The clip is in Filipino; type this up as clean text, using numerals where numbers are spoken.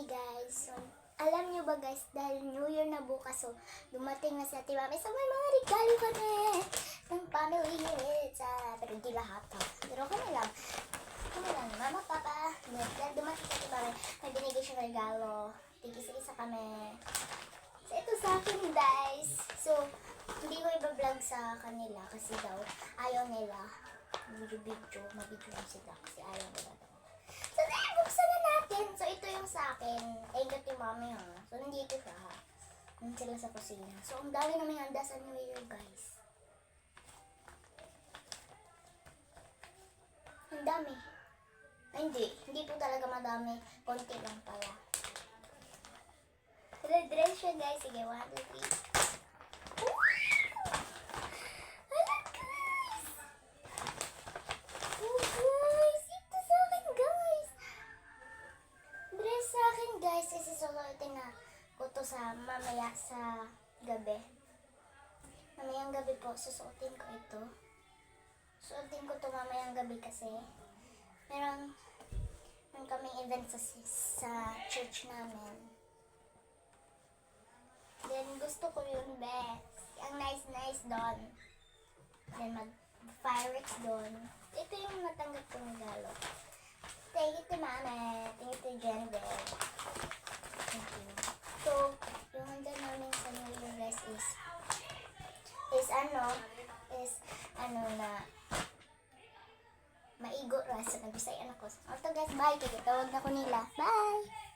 guys. So, alam nyo ba guys, dahil New Year na bukas, so dumating na si Ate Mami. So may mga regalo kami ng family units. Pero hindi lahat ha. Pero kami lang. Kami lang. Mama, Papa. Dahil dumating si Ate Mami, may binigay siya regalo. Tigis-isa kami. So ito sa akin guys. So, hindi ko i-vlog sa kanila kasi daw ayaw nila. Video, mabidyo lang sila kasi ayaw nila daw. So, buksan na natin. So, ito yung sa akin. Ingat yung mami ha. So, nandito siya ha. Nandito sila sa kusina. So, ang dami namin handa sa New Year guys. Ang dami. Ay, hindi po talaga madami. Konti lang pala. Dress siya guys. Sige, 1, 2, 3. Guys, isisusuotin na ko to sa mamaya sa gabi. Mamayang gabi po, susuotin ko ito. Suotin ko to mamayang gabi kasi meron kaming event sa church namin. Then, gusto ko yun best. Ang nice doon. Then, mag-fireworks doon. Ito yung natanggap kong regalo. Thank you to Mama. Thank you to Jennifer. Thank you. So, yung handa namin sa New Year guys is na maigo ras sa nabisay anak ko. So guys, bye. Kaya tawag na ko nila. Bye!